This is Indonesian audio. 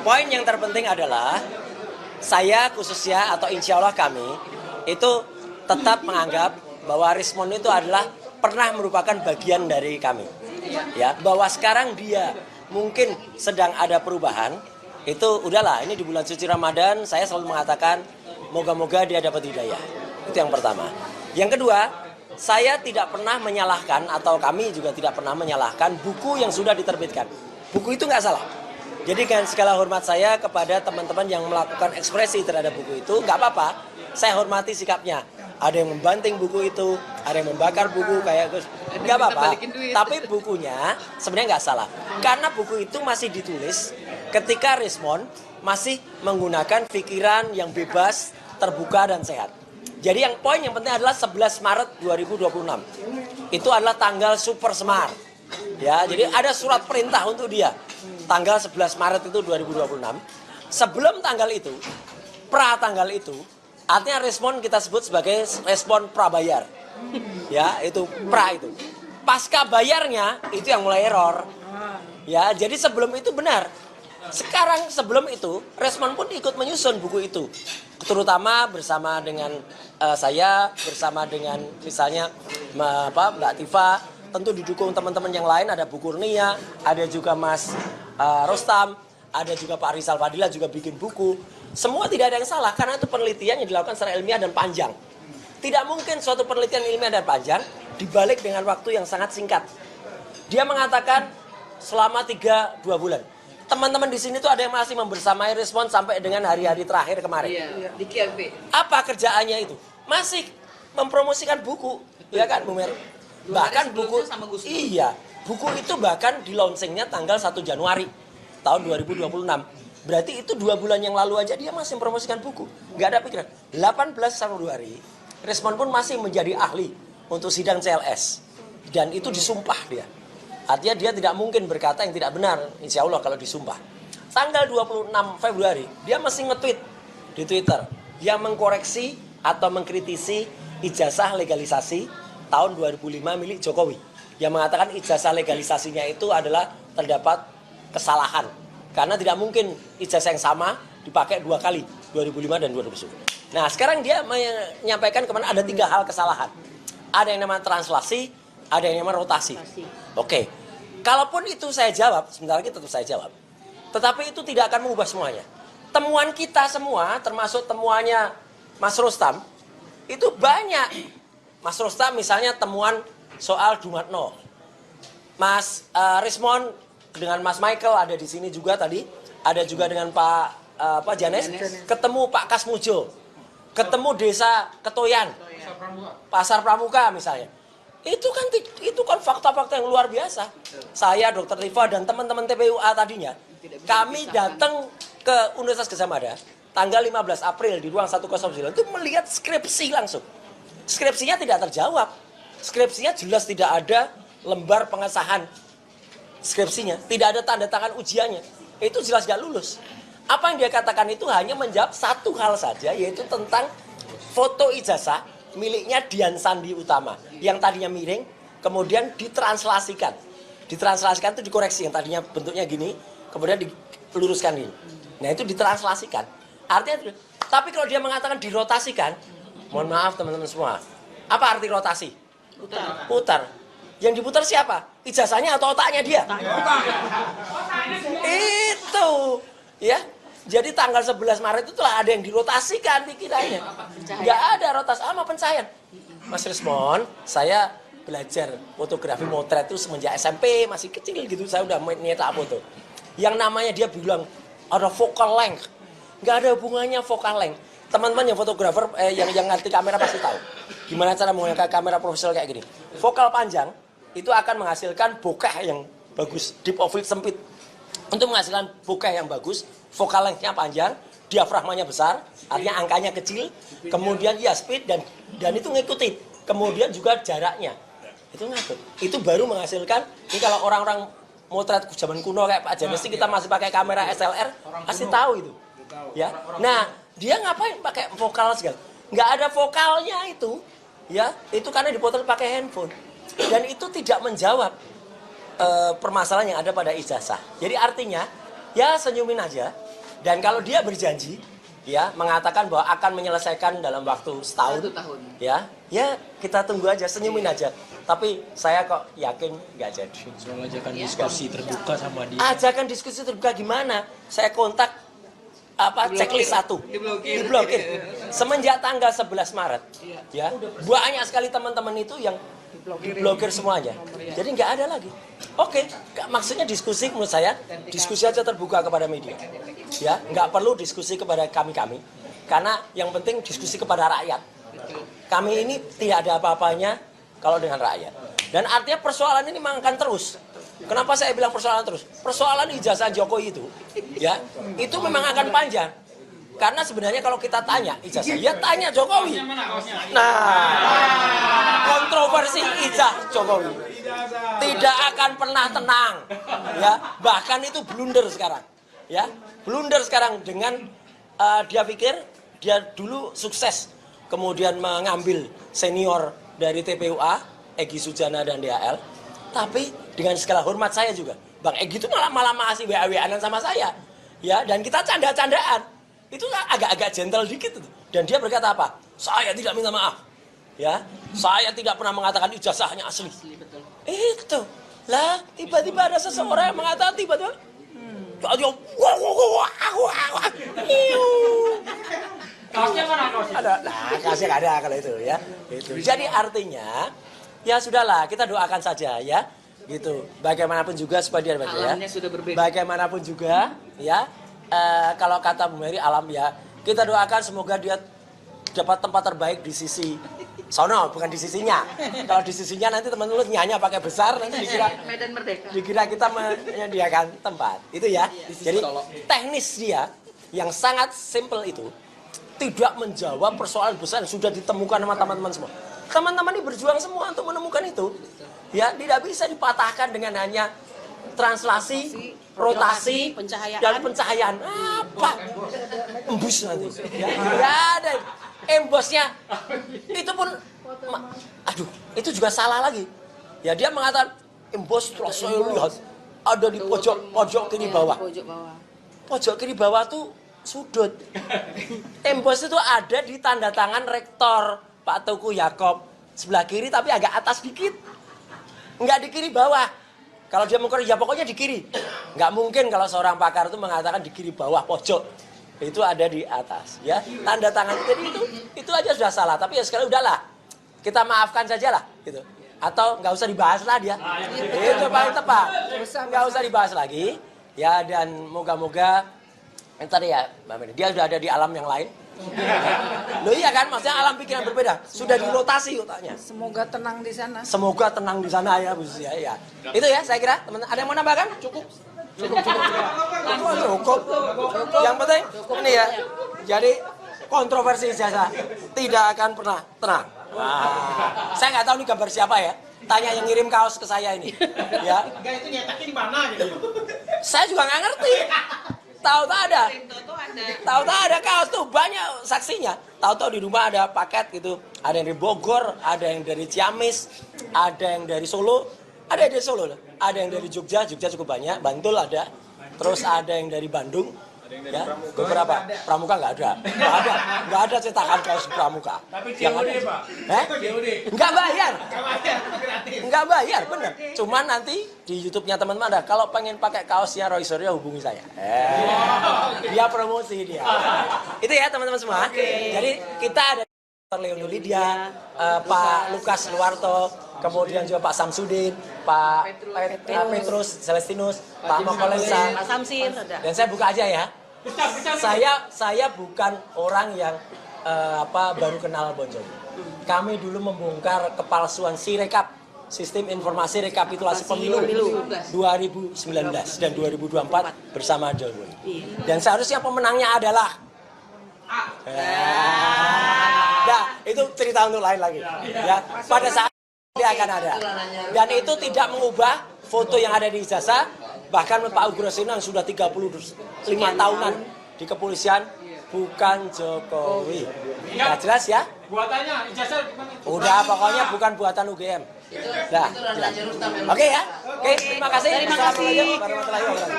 Poin yang terpenting adalah saya khususnya atau insya Allah kami itu tetap menganggap bahwa Rismond itu adalah pernah merupakan bagian dari kami. Ya, bahwa sekarang dia mungkin sedang ada perubahan, itu udahlah, ini di bulan suci Ramadan saya selalu mengatakan moga-moga dia dapat hidayah. Itu yang pertama. Yang kedua, saya tidak pernah menyalahkan atau kami juga tidak pernah menyalahkan buku yang sudah diterbitkan. Buku itu nggak salah. Jadi dengan segala hormat saya kepada teman-teman yang melakukan ekspresi terhadap buku itu, nggak apa-apa, saya hormati sikapnya. Ada yang membanting buku itu, ada yang membakar buku kayak Gus, nggak apa-apa. Tapi bukunya sebenarnya nggak salah, karena buku itu masih ditulis ketika Rismond masih menggunakan pikiran yang bebas, terbuka dan sehat. Jadi poin yang penting adalah 11 Maret 2026. Itu adalah tanggal super smart. Ya, jadi ada surat perintah untuk dia. Tanggal 11 Maret itu 2026. Sebelum tanggal itu, pra tanggal itu, artinya respon kita sebut sebagai respon prabayar. Ya, itu pra itu. Pasca bayarnya itu yang mulai error. Ya, jadi sebelum itu benar. Sekarang sebelum itu, respon pun ikut menyusun buku itu. Terutama bersama dengan saya, bersama dengan misalnya Mbak Tifa, tentu didukung teman-teman yang lain, ada Bu Kurnia, ada juga Mas Rostam, ada juga Pak Rizal Fadila juga bikin buku. Semua tidak ada yang salah karena itu penelitian yang dilakukan secara ilmiah dan panjang. Tidak mungkin suatu penelitian ilmiah dan panjang dibalik dengan waktu yang sangat singkat. Dia mengatakan selama 2 bulan. Teman-teman di sini tuh ada yang masih membersamai Respon sampai dengan hari-hari terakhir kemarin. Iya, di KLP. Apa kerjaannya itu? Masih mempromosikan buku, ya kan Bu Mer? Bahkan buku, iya, buku itu bahkan di launchingnya tanggal 1 Januari tahun 2026. Berarti itu 2 bulan yang lalu aja dia masih mempromosikan buku. Nggak ada pikiran. 18 Februari, Respon pun masih menjadi ahli untuk sidang CLS. Dan itu disumpah dia. Artinya dia tidak mungkin berkata yang tidak benar, insya Allah kalau disumpah. Tanggal 26 Februari, dia masih nge-tweet di Twitter. Dia mengkoreksi atau mengkritisi ijazah legalisasi tahun 2005 milik Jokowi. Yang mengatakan ijazah legalisasinya itu adalah terdapat kesalahan. Karena tidak mungkin ijazah yang sama dipakai 2 kali, 2005 dan 2010. Nah sekarang dia menyampaikan kemana ada 3 hal kesalahan. Ada yang namanya translasi, ada yang namanya rotasi. Oke, kalaupun itu saya jawab, sebentar lagi tentu saya jawab. Tetapi itu tidak akan mengubah semuanya. Temuan kita semua, termasuk temuannya Mas Rostam, itu banyak. Mas Rostam misalnya temuan soal Dumatno. Mas Rismond dengan Mas Michael ada di sini juga tadi. Ada juga dengan Pak Janes. Ketemu Pak Kasmujo. Ketemu Desa Ketoyan. Pasar Pramuka misalnya. Itu kan fakta-fakta yang luar biasa. Saya, Dr. Tifa dan teman-teman TPUA tadinya, kami datang ke Universitas Gadjah Mada tanggal 15 April di ruang 109 itu melihat skripsi langsung. Skripsinya tidak terjawab. Skripsinya jelas tidak ada lembar pengesahan skripsinya, tidak ada tanda tangan ujiannya. Itu jelas gak lulus. Apa yang dia katakan itu hanya menjawab satu hal saja, yaitu tentang foto ijazah miliknya Dian Sandi Utama yang tadinya miring, kemudian ditranslasikan. Ditranslasikan itu dikoreksi, yang tadinya bentuknya gini, kemudian diluruskan ini. Nah itu ditranslasikan. Artinya, tapi kalau dia mengatakan dirotasikan, mohon maaf teman-teman semua, apa arti rotasi? Putar. Yang diputar siapa? Ijazahnya atau otaknya dia? Itu, ya. Jadi tanggal 11 Maret itulah ada yang dirotasikan pikirannya. Nggak ada rotasi sama pencahayaan. Mas Rismond, saya belajar fotografi motret itu semenjak SMP, masih kecil gitu. Saya udah nyetak foto. Yang namanya dia bilang ada focal length. Nggak ada hubungannya focal length. Teman-teman yang fotografer, yang ngerti kamera pasti tahu. Gimana cara menggunakan kamera profesional kayak gini. Focal panjang itu akan menghasilkan bokeh yang bagus. Deep of field sempit. Untuk menghasilkan bokeh yang bagus, focal length-nya panjang, diafragmanya besar, artinya angkanya kecil, kemudian ya speed dan itu ngikutin. Kemudian juga jaraknya. Itu ngatur. Itu baru menghasilkan, ini kalau orang-orang motret zaman kuno kayak Pak Janes kita masih pakai kamera SLR, pasti tahu itu. Ya. Nah, dia ngapain pakai vokal segala? Nggak ada vokalnya itu. Ya, itu karena dipotret pakai handphone. Dan itu tidak menjawab permasalahan yang ada pada ijazah. Jadi artinya, ya senyumin aja. Dan kalau dia berjanji, ya mengatakan bahwa akan menyelesaikan dalam waktu setahun, 1 tahun. ya kita tunggu aja, senyumin aja. Tapi saya kok yakin nggak jadi. Soal ajakan diskusi terbuka sama dia. Ajakan diskusi terbuka gimana? Saya kontak checklist 1 diblokir. Semenjak tanggal 11 Maret, ya banyak sekali teman-teman itu yang diblokir semuanya. Jadi nggak ada lagi. Oke, maksudnya diskusi menurut saya diskusi aja terbuka kepada media. Ya, nggak perlu diskusi kepada kami, karena yang penting diskusi kepada rakyat. Kami ini tidak ada apa-apanya kalau dengan rakyat. Dan artinya persoalan ini memang akan terus. Kenapa saya bilang persoalan terus? Persoalan ijazah Jokowi itu, ya, itu memang akan panjang. Karena sebenarnya kalau kita tanya ijazah, ya tanya Jokowi. Nah, kontroversi ijazah Jokowi tidak akan pernah tenang, ya. Bahkan itu blunder sekarang, ya. Blunder sekarang dengan dia pikir dia dulu sukses, kemudian mengambil senior dari TPUA, Egy Sujana dan DHL. Tapi dengan segala hormat saya juga, Bang Egy itu malah masih WA-WA-an sama saya, ya. Dan kita canda-candaan, itu agak-agak gentle dikit tuh. Dan dia berkata apa? Saya tidak minta maaf, ya. Saya tidak pernah mengatakan ijazahnya asli. Itu lah tiba-tiba ada seseorang yang mengatakan tiba-tiba kaosnya mana kaosnya? Ada, kaosnya nggak ada kalau itu ya. Itu. Jadi artinya ya sudahlah, kita doakan saja ya, gitu. Bagaimanapun juga supaya dia ya. Bagaimanapun juga ya, kalau kata Bu Mary alam ya, kita doakan semoga dia dapat tempat terbaik di sisi sono, bukan di sisinya. Kalau di sisinya nanti teman-teman nyanyi pakai besar, nanti dikira Medan Merdeka. Dikira kita menyediakan tempat. Itu ya. Jadi teknis dia yang sangat simple itu tidak menjawab persoalan besar yang sudah ditemukan sama teman-teman semua. Teman-teman ini berjuang semua untuk menemukan itu. Ya, tidak bisa dipatahkan dengan hanya translasi, rotasi, dan pencahayaan. Apa? Embus nanti. Ya, tidak ada. Embosnya itu pun, aduh, itu juga salah lagi. Ya, dia mengatakan embos setelah saya lihat ada di pojok kiri bawah. Pojok kiri bawah tuh sudut. Embos itu ada di tanda tangan rektor Pak Teguh Yakob sebelah kiri, tapi agak atas dikit. Enggak di kiri bawah. Kalau dia mengukur, ya pokoknya di kiri. Enggak mungkin kalau seorang pakar itu mengatakan di kiri bawah pojok. Itu ada di atas, ya. Tanda tangan. Jadi itu aja sudah salah. Tapi ya sekali udahlah. Kita maafkan saja lah, gitu. Atau nggak usah dibahas lah dia. Itu paling tepat. Nggak usah dibahas lagi. Ya, dan moga-moga tadi ya, Mbak Mary, dia sudah ada di alam yang lain. Loh iya kan, maksudnya alam pikiran berbeda. Sudah dirotasi otaknya. Semoga tenang di sana. Semoga tenang di sana ya, Bu. Ya. Itu ya, saya kira. Teman-teman, ada yang mau nambahkan? Cukup. Yang penting ini ya. Jadi kontroversi ijazah tidak akan pernah tenang. Nah, saya nggak tahu nih gambar siapa ya. Tanya yang ngirim kaos ke saya ini. Ya. Enggak, itu nyetaknya di mana gitu. Saya juga nggak ngerti. Tahu-tahu ada kaos tuh, banyak saksinya. Tahu-tahu di rumah ada paket gitu. Ada yang dari Bogor, ada yang dari Ciamis, ada yang dari Solo, ada yang dari Solo, ada yang dari Jogja cukup banyak, Bantul ada, terus ada yang dari Bandung, ya, beberapa. Pramuka nggak ada cetakan kaos Pramuka. Tapi yang COD, ada, Pak. COD. Nggak bayar, bener. Cuman nanti di YouTube-nya teman-teman ada. Kalau pengen pakai kaosnya Roy Suryo hubungi saya. Dia promosi dia. Itu ya teman-teman semua. Jadi kita ada Dr. Leono Lydia, Pak Lukas Luarto, kemudian juga Pak Samsudin, Pak Petrus Celestinus, Pak Mokolensa, Pak Samsin, dan saya buka aja ya. Saya bukan orang yang baru kenal Bon Jovi. Kami dulu membongkar kepalsuan Sirekap, Sistem Informasi Rekapitulasi Pemilu 2019 dan 2024 bersama Jokowi. Dan seharusnya pemenangnya adalah nah, itu cerita untuk lain lagi. Ya, pada saat dia akan ada. Dan itu tidak mengubah foto yang ada di ijazah. Bahkan Pak Ugrosino yang sudah 35 tahunan di kepolisian bukan Jokowi. Nah, jelas ya? Buatannya ijazah gimana? Udah, pokoknya bukan buatan UGM. Nah, oke ya? Oke, terima kasih. Assalamualaikum warahmatullahi wabarakatuh.